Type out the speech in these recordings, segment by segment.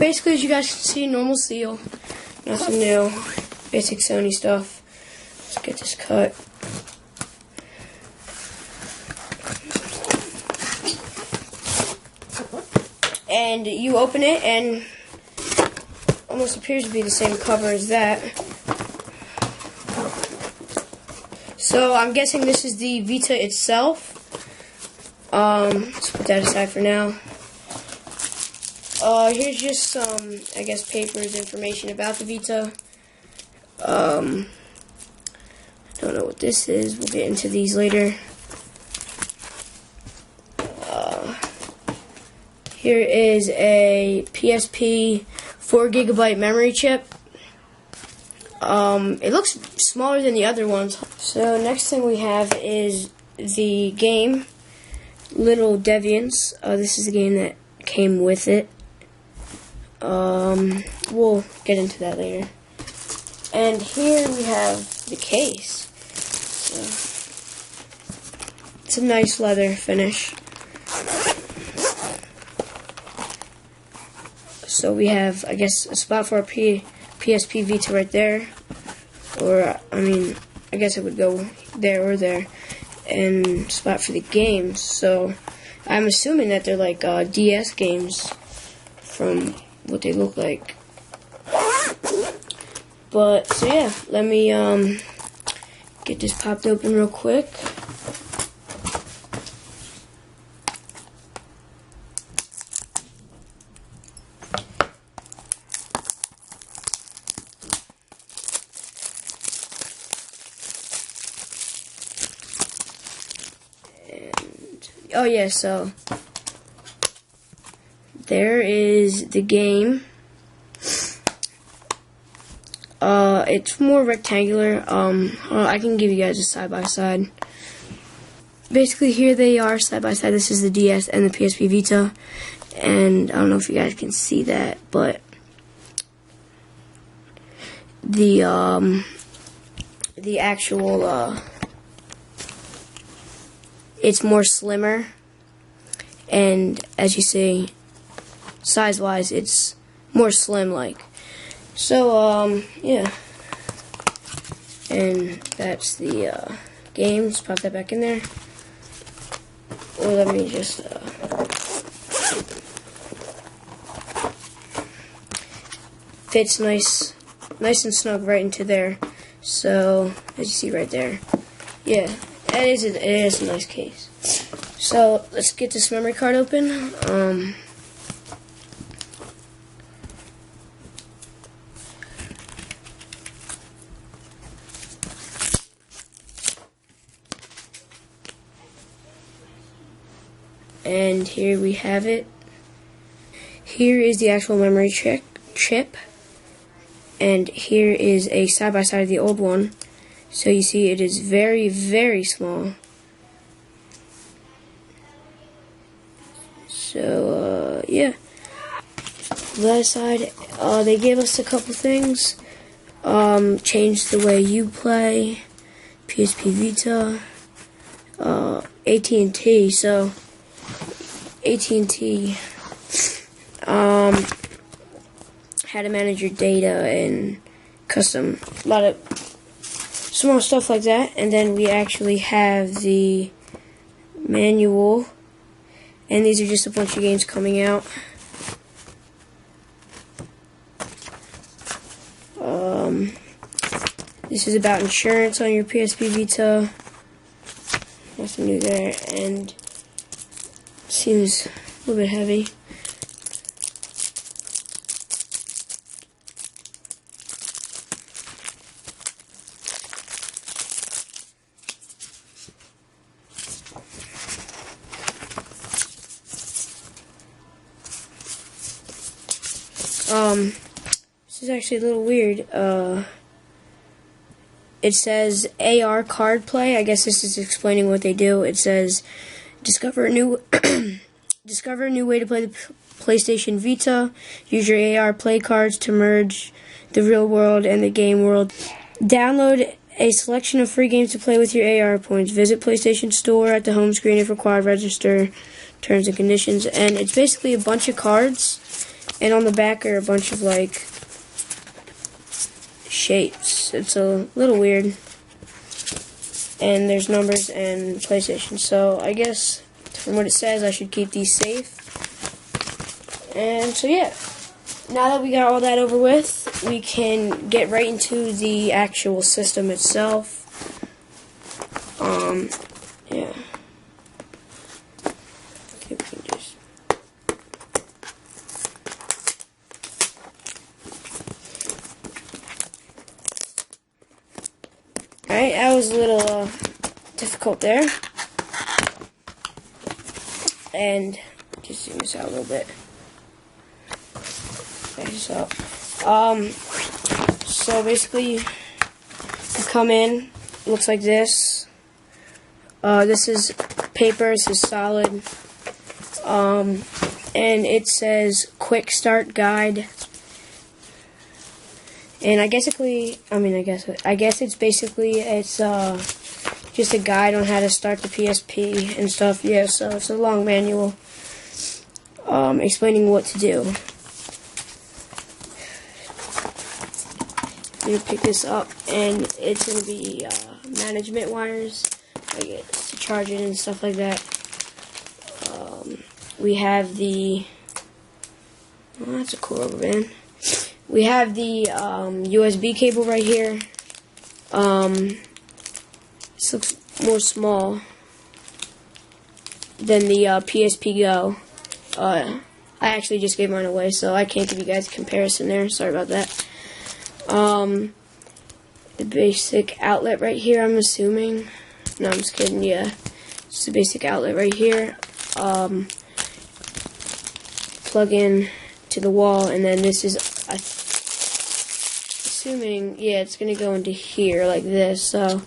basically, as you guys can see, normal seal. Nothing new. Basic Sony stuff. Let's get this cut. And you open it, and almost appears to be the same cover as that. So I'm guessing this is the Vita itself. Let's put that aside for now. Here's just some, I guess, papers, information about the Vita. I don't know what this is. We'll get into these later. Here is a PSP 4GB memory chip. It looks smaller than the other ones. So next thing we have is the game, Little Deviants. This is the game that came with it. We'll get into that later. And here we have the case. So, it's a nice leather finish. So we have, I guess, a spot for our PSP Vita right there. Or, I mean, I guess it would go there or there. And spot for the games. So I'm assuming that they're like DS games from what they look like. But, so yeah, let me get this popped open real quick. Oh yeah, so there is the game. It's more rectangular. I can give you guys a side by side. Basically, here they are side by side. This is the DS and the PSP Vita, and I don't know if you guys can see that, but the actual it's more slimmer, and as you see, size-wise, it's more slim-like. So, yeah. And that's the games. Pop that back in there. Or let me just fits nice and snug right into there. So, as you see right there, yeah. It is a nice case. So let's get this memory card open. And here we have it. Here is the actual memory chip. And here is a side-by-side of the old one. So you see it is very, very small. So, yeah. That aside, they gave us a couple things. Change the way you play. PSP Vita. AT&T. So, AT&T how to manage your data and custom. A lot of small stuff like that. And then we actually have the manual, and these are just a bunch of games coming out. This is about insurance on your PSP Vita. Nothing new there, and seems a little bit heavy. This is actually a little weird. It says AR card play. I guess this is explaining what they do. It says discover a new discover a new way to play the PlayStation Vita. Use your AR play cards to merge the real world and the game world. Download a selection of free games to play with your AR points. Visit PlayStation Store at the home screen if required. Register terms and conditions. And it's basically a bunch of cards. And on the back are a bunch of like shapes. It's a little weird. And there's numbers and PlayStation. So I guess from what it says, I should keep these safe. And so yeah, now that we got all that over with, we can get right into the actual system itself. Yeah. Okay, we can just... Alright, that was a little difficult there. And just zoom this out a little bit. Okay, so basically, you come in, it looks like this. This is paper, this is solid. And it says Quick Start Guide. And I guess it's basically just a guide on how to start the PSP and stuff. Yeah, so it's a long manual explaining what to do. You pick this up, and it's going to be management wires, like it's to charge it and stuff like that. We have the, well, that's a cool rubber band. We have the USB cable right here. This looks more small than the PSP Go. I actually just gave mine away, so I can't give you guys a comparison there. Sorry about that. The basic outlet right here, I'm assuming. No, I'm just kidding, yeah. Just a basic outlet right here. Plug in to the wall, and then this is, assuming, yeah, it's going to go into here like this, so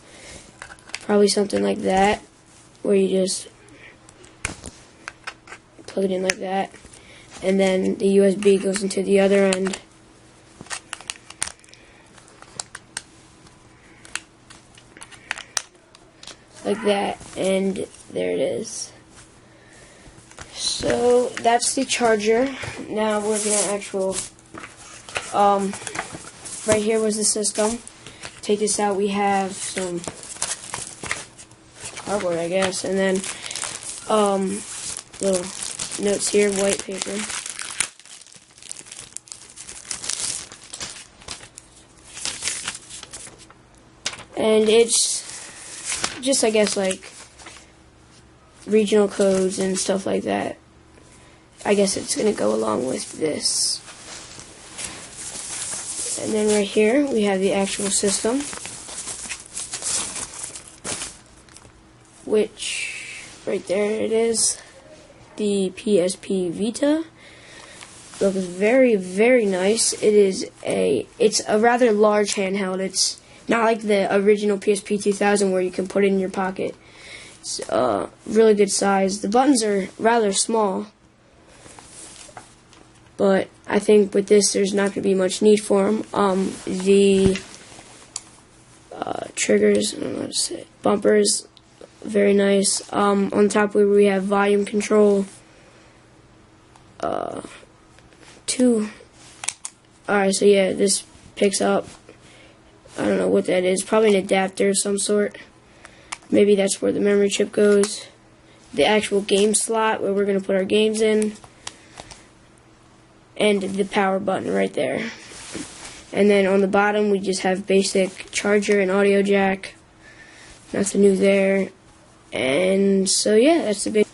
probably something like that, where you just plug it in like that, and then the USB goes into the other end. Like that, and there it is. So that's the charger. Now we're gonna right here was the system. Take this out, we have some cardboard, I guess, and then little notes here, white paper. And it's just, I guess, like regional codes and stuff like that. I guess it's going to go along with this. And then right here we have the actual system, which right there it is, the PSP Vita. Looks very, very nice. It's a rather large handheld. It's not like the original PSP 2000 where you can put it in your pocket. It's really good size. The buttons are rather small, but I think with this there's not going to be much need for them. The triggers, I don't know how to say it, bumpers, very nice. On top where we have volume control. Alright, so yeah, this picks up, I don't know what that is, probably an adapter of some sort. Maybe that's where the memory chip goes. The actual game slot where we're going to put our games in. And the power button right there. And then on the bottom we just have basic charger and audio jack. Nothing new there. And so yeah, that's the big...